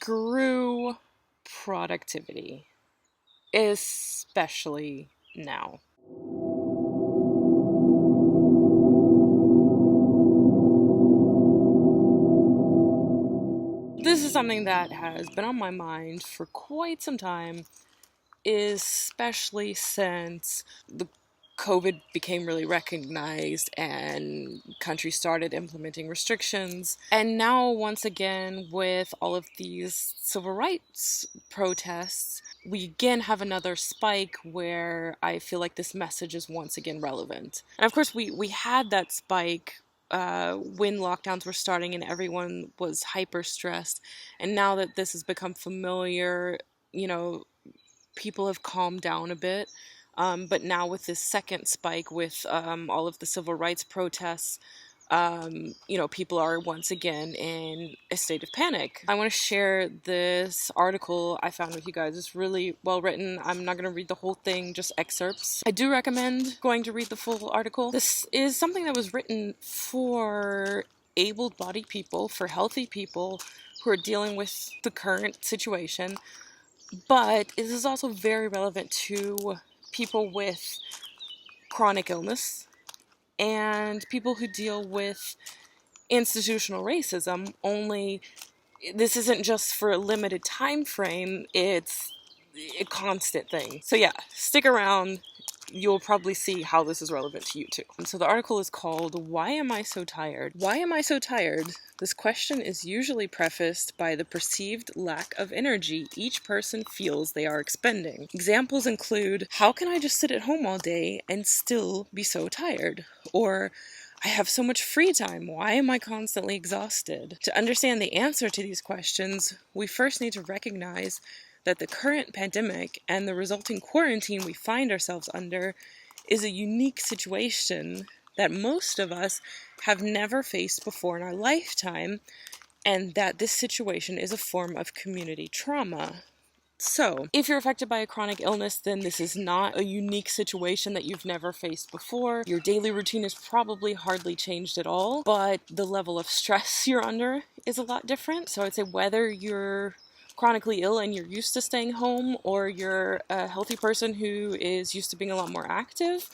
Screw productivity, especially now. This is something that has been on my mind for quite some time, especially since the COVID became really recognized and countries started implementing restrictions. And now, once again, with all of these civil rights protests, we again have another spike where I feel like this message is once again relevant. And of course, we had that spike when lockdowns were starting and everyone was hyper stressed. And now that this has become familiar, people have calmed down a bit. But now with this second spike with all of the civil rights protests, people are once again in a state of panic. I want to share this article I found with you guys. It's really well written. I'm not going to read the whole thing, just excerpts. I do recommend going to read the full article. This is something that was written for able-bodied people, for healthy people who are dealing with the current situation. But it is also very relevant to people with chronic illness and people who deal with institutional racism, only this isn't just for a limited time frame, it's a constant thing. So yeah, stick around. You'll probably see how this is relevant to you too. So the article is called, "Why Am I So Tired?" Why am I so tired? This question is usually prefaced by the perceived lack of energy each person feels they are expending. Examples include, how can I just sit at home all day and still be so tired? Or, I have so much free time, why am I constantly exhausted? To understand the answer to these questions, we first need to recognize that the current pandemic and the resulting quarantine we find ourselves under is a unique situation that most of us have never faced before in our lifetime, and that this situation is a form of community trauma. So, if you're affected by a chronic illness, then this is not a unique situation that you've never faced before. Your daily routine is probably hardly changed at all, but the level of stress you're under is a lot different. So I'd say whether you're chronically ill and you're used to staying home, or you're a healthy person who is used to being a lot more active,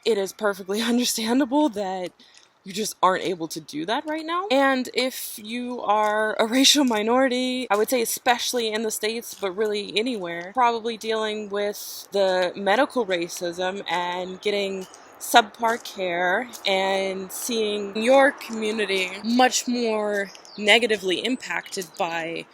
it is perfectly understandable that you just aren't able to do that right now. And if you are a racial minority, I would say especially in the States, but really anywhere, probably dealing with the medical racism and getting subpar care and seeing your community much more negatively impacted by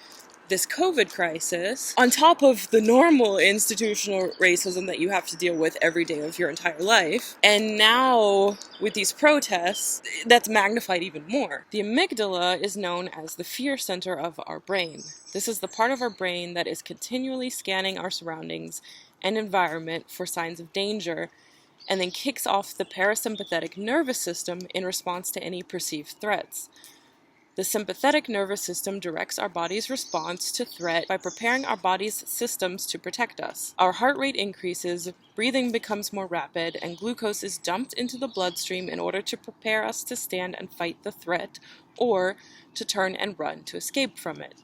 this COVID crisis, on top of the normal institutional racism that you have to deal with every day of your entire life. And now, with these protests, that's magnified even more. The amygdala is known as the fear center of our brain. This is the part of our brain that is continually scanning our surroundings and environment for signs of danger, and then kicks off the parasympathetic nervous system in response to any perceived threats. The sympathetic nervous system directs our body's response to threat by preparing our body's systems to protect us. Our heart rate increases, breathing becomes more rapid, and glucose is dumped into the bloodstream in order to prepare us to stand and fight the threat, or to turn and run to escape from it.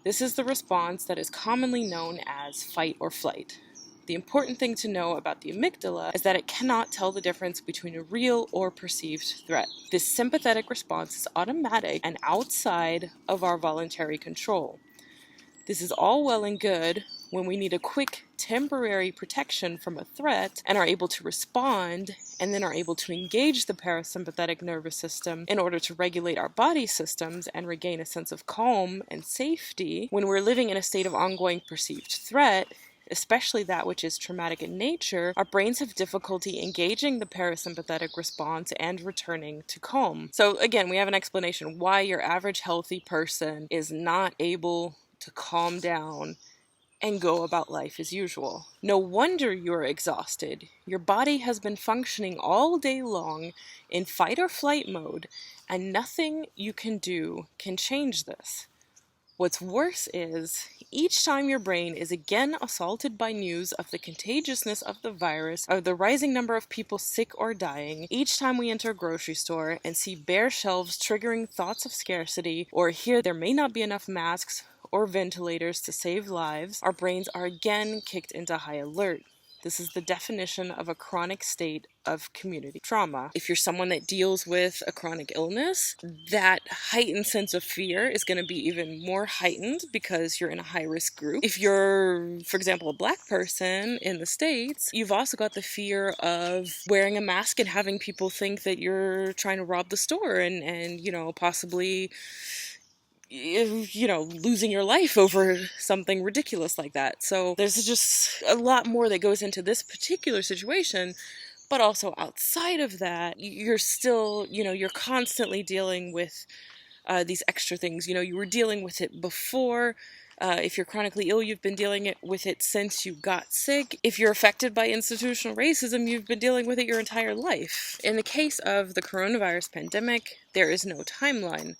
This is the response that is commonly known as fight or flight. The important thing to know about the amygdala is that it cannot tell the difference between a real or perceived threat. This sympathetic response is automatic and outside of our voluntary control. This is all well and good when we need a quick, temporary protection from a threat and are able to respond, and then are able to engage the parasympathetic nervous system in order to regulate our body systems and regain a sense of calm and safety. When we're living in a state of ongoing perceived threat, especially that which is traumatic in nature, our brains have difficulty engaging the parasympathetic response and returning to calm. So again, we have an explanation why your average healthy person is not able to calm down and go about life as usual. No wonder you're exhausted. Your body has been functioning all day long in fight or flight mode, and nothing you can do can change this. What's worse is, each time your brain is again assaulted by news of the contagiousness of the virus, or the rising number of people sick or dying, each time we enter a grocery store and see bare shelves triggering thoughts of scarcity, or hear there may not be enough masks, or ventilators to save lives, our brains are again kicked into high alert. This is the definition of a chronic state of community trauma. If you're someone that deals with a chronic illness, that heightened sense of fear is going to be even more heightened because you're in a high-risk group. If you're, for example, a Black person in the States, you've also got the fear of wearing a mask and having people think that you're trying to rob the store and possibly losing your life over something ridiculous like that. So there's just a lot more that goes into this particular situation, but also outside of that, you're still, you're constantly dealing with these extra things. You were dealing with it before. If you're chronically ill, you've been dealing with it since you got sick. If you're affected by institutional racism, you've been dealing with it your entire life. In the case of the coronavirus pandemic, there is no timeline.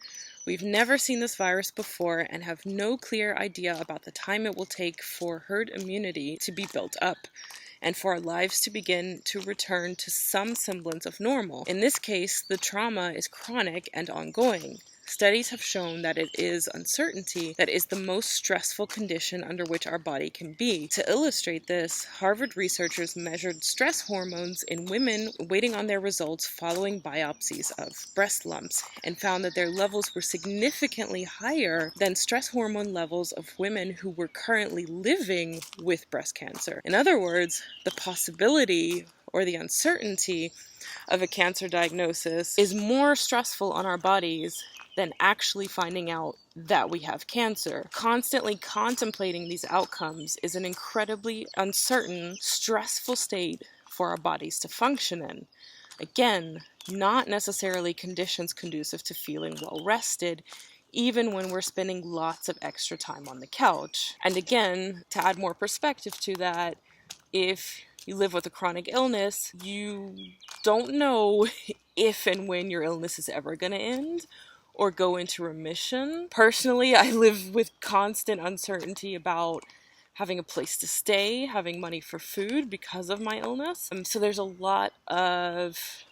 We've never seen this virus before and have no clear idea about the time it will take for herd immunity to be built up and for our lives to begin to return to some semblance of normal. In this case, the trauma is chronic and ongoing. Studies have shown that it is uncertainty that is the most stressful condition under which our body can be. To illustrate this, Harvard researchers measured stress hormones in women waiting on their results following biopsies of breast lumps and found that their levels were significantly higher than stress hormone levels of women who were currently living with breast cancer. In other words, the possibility or the uncertainty of a cancer diagnosis is more stressful on our bodies than actually finding out that we have cancer. Constantly contemplating these outcomes is an incredibly uncertain, stressful state for our bodies to function in. Again, not necessarily conditions conducive to feeling well rested, even when we're spending lots of extra time on the couch. And again, to add more perspective to that, if you live with a chronic illness, you don't know if and when your illness is ever going to end or go into remission. Personally, I live with constant uncertainty about having a place to stay, having money for food because of my illness. So there's a lot of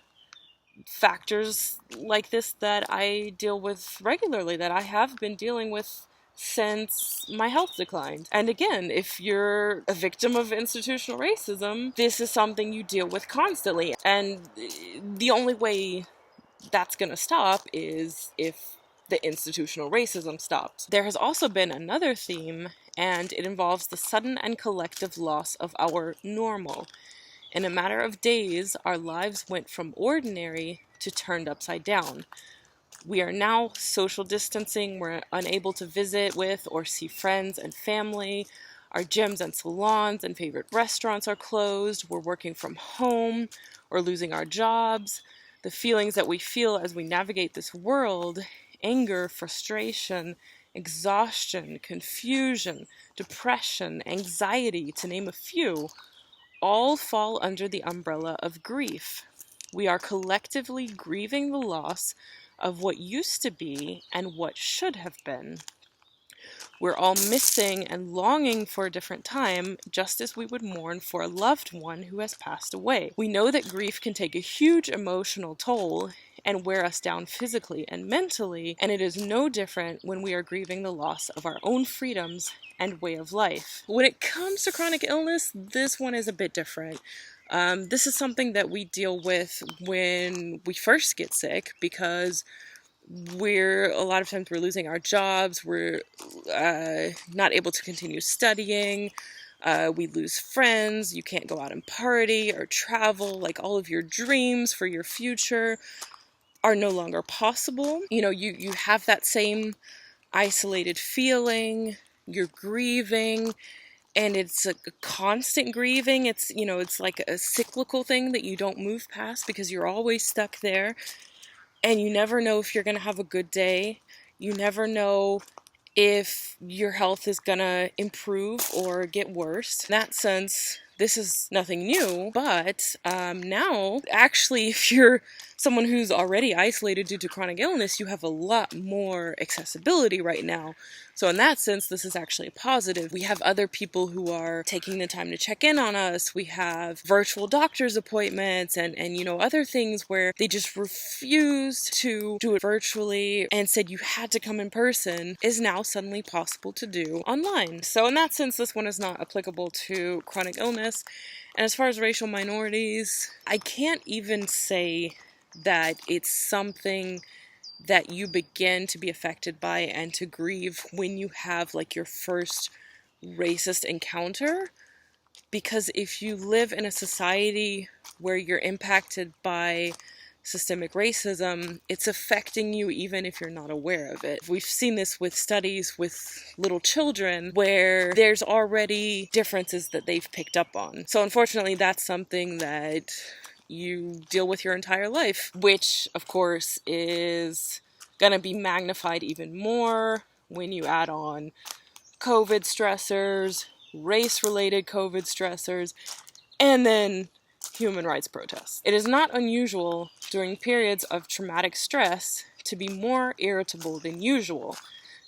factors like this that I deal with regularly, that I have been dealing with since my health declined. And again, if you're a victim of institutional racism, this is something you deal with constantly. And the only way that's going to stop is if the institutional racism stops. There has also been another theme, and it involves the sudden and collective loss of our normal. In a matter of days, our lives went from ordinary to turned upside down. We are now social distancing. We're unable to visit with or see friends and family. Our gyms and salons and favorite restaurants are closed. We're working from home or losing our jobs. The feelings that we feel as we navigate this world, anger, frustration, exhaustion, confusion, depression, anxiety, to name a few, all fall under the umbrella of grief. We are collectively grieving the loss of what used to be and what should have been. We're all missing and longing for a different time, just as we would mourn for a loved one who has passed away. We know that grief can take a huge emotional toll and wear us down physically and mentally, and it is no different when we are grieving the loss of our own freedoms and way of life. When it comes to chronic illness, this one is a bit different. This is something that we deal with when we first get sick, because a lot of times we're losing our jobs, we're not able to continue studying, we lose friends, you can't go out and party or travel, like all of your dreams for your future are no longer possible. You have that same isolated feeling, you're grieving, and it's a constant grieving. It's like a cyclical thing that you don't move past because you're always stuck there. And you never know if you're going to have a good day. You never know if your health is going to improve or get worse. In that sense, this is nothing new, but now, actually, if you're someone who's already isolated due to chronic illness, you have a lot more accessibility right now. So in that sense, this is actually a positive. We have other people who are taking the time to check in on us. We have virtual doctor's appointments and other things where they just refused to do it virtually and said you had to come in person is now suddenly possible to do online. So in that sense, this one is not applicable to chronic illness. And as far as racial minorities, I can't even say that it's something that you begin to be affected by and to grieve when you have like your first racist encounter. Because if you live in a society where you're impacted by systemic racism, it's affecting you even if you're not aware of it. We've seen this with studies with little children where there's already differences that they've picked up on. So unfortunately, that's something that you deal with your entire life, which of course is gonna be magnified even more when you add on COVID stressors, race-related COVID stressors, and then human rights protests. It is not unusual during periods of traumatic stress to be more irritable than usual,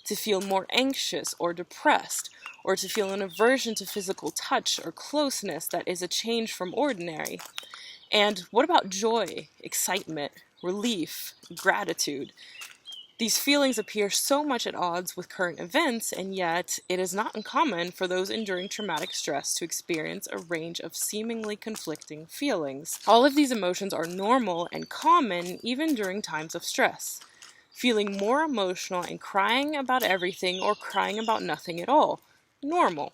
to feel more anxious or depressed, or to feel an aversion to physical touch or closeness that is a change from ordinary. And what about joy, excitement, relief, gratitude? These feelings appear so much at odds with current events, and yet it is not uncommon for those enduring traumatic stress to experience a range of seemingly conflicting feelings. All of these emotions are normal and common even during times of stress. Feeling more emotional and crying about everything or crying about nothing at all, normal.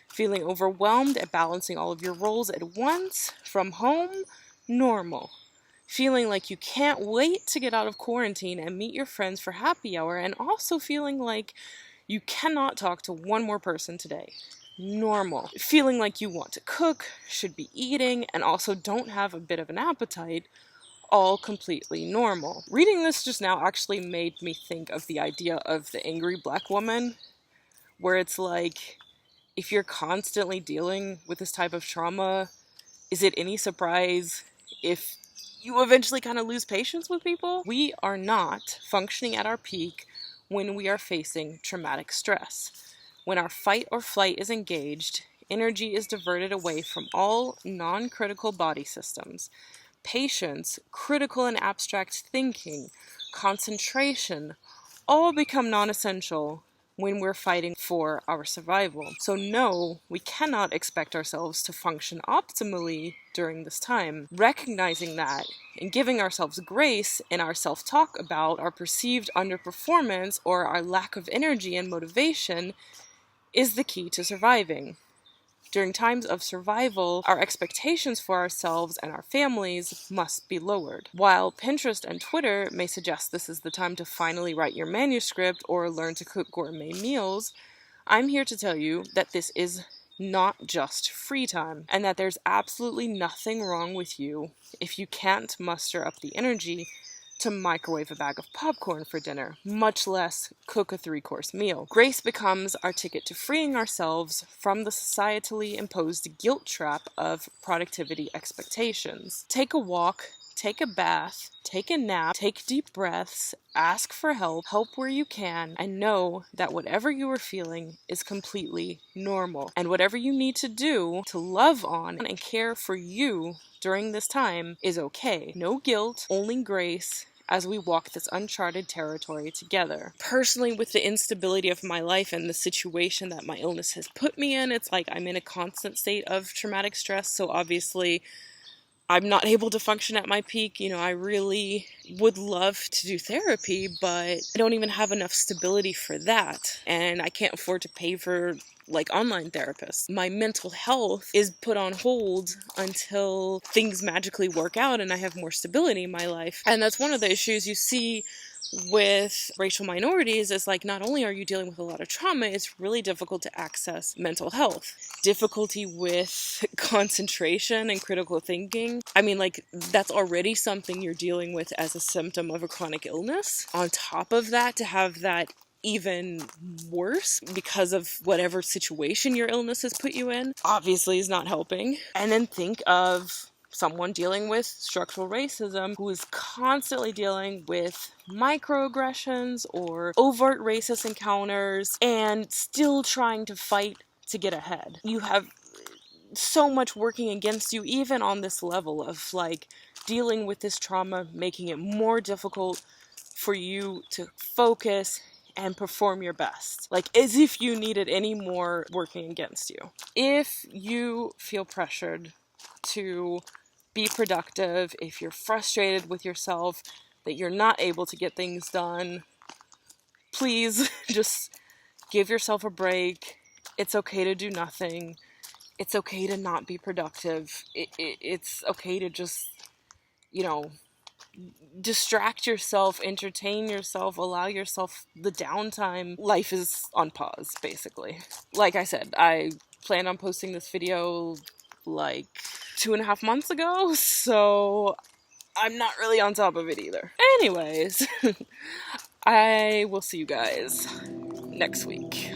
Feeling overwhelmed at balancing all of your roles at once from home, normal. Feeling like you can't wait to get out of quarantine and meet your friends for happy hour, and also feeling like you cannot talk to one more person today. Normal. Feeling like you want to cook, should be eating, and also don't have a bit of an appetite. All completely normal. Reading this just now actually made me think of the idea of the angry black woman, where it's like, if you're constantly dealing with this type of trauma, is it any surprise if you eventually kind of lose patience with people? We are not functioning at our peak when we are facing traumatic stress. When our fight or flight is engaged, energy is diverted away from all non-critical body systems. Patience, critical and abstract thinking, concentration, all become non-essential when we're fighting for our survival. So no, we cannot expect ourselves to function optimally during this time. Recognizing that and giving ourselves grace in our self-talk about our perceived underperformance or our lack of energy and motivation is the key to surviving. During times of survival, our expectations for ourselves and our families must be lowered. While Pinterest and Twitter may suggest this is the time to finally write your manuscript or learn to cook gourmet meals, I'm here to tell you that this is not just free time, and that there's absolutely nothing wrong with you if you can't muster up the energy to microwave a bag of popcorn for dinner, much less cook a 3-course meal. Grace becomes our ticket to freeing ourselves from the societally imposed guilt trap of productivity expectations. Take a walk, take a bath, take a nap, take deep breaths, ask for help where you can, and know that whatever you are feeling is completely normal. And whatever you need to do to love on and care for you during this time is okay. No guilt, only grace, as we walk this uncharted territory together. Personally, with the instability of my life and the situation that my illness has put me in, it's like I'm in a constant state of traumatic stress, so obviously I'm not able to function at my peak. I really would love to do therapy, but I don't even have enough stability for that, and I can't afford to pay for online therapists. My mental health is put on hold until things magically work out and I have more stability in my life. And that's one of the issues you see with racial minorities is not only are you dealing with a lot of trauma, it's really difficult to access mental health. Difficulty with concentration and critical thinking. That's already something you're dealing with as a symptom of a chronic illness. On top of that, to have that even worse because of whatever situation your illness has put you in, obviously is not helping. And then think of someone dealing with structural racism who is constantly dealing with microaggressions or overt racist encounters and still trying to fight to get ahead. You have so much working against you, even on this level of like dealing with this trauma, making it more difficult for you to focus and perform your best. Like, as if you needed any more working against you. If you feel pressured to be productive, if you're frustrated with yourself that you're not able to get things done, please just give yourself a break. It's okay to do nothing. It's okay to not be productive. It's okay to just, distract yourself, entertain yourself, allow yourself the downtime. Life is on pause, basically. Like I said, I planned on posting this video like 2.5 months ago, so I'm not really on top of it either. Anyways, I will see you guys next week.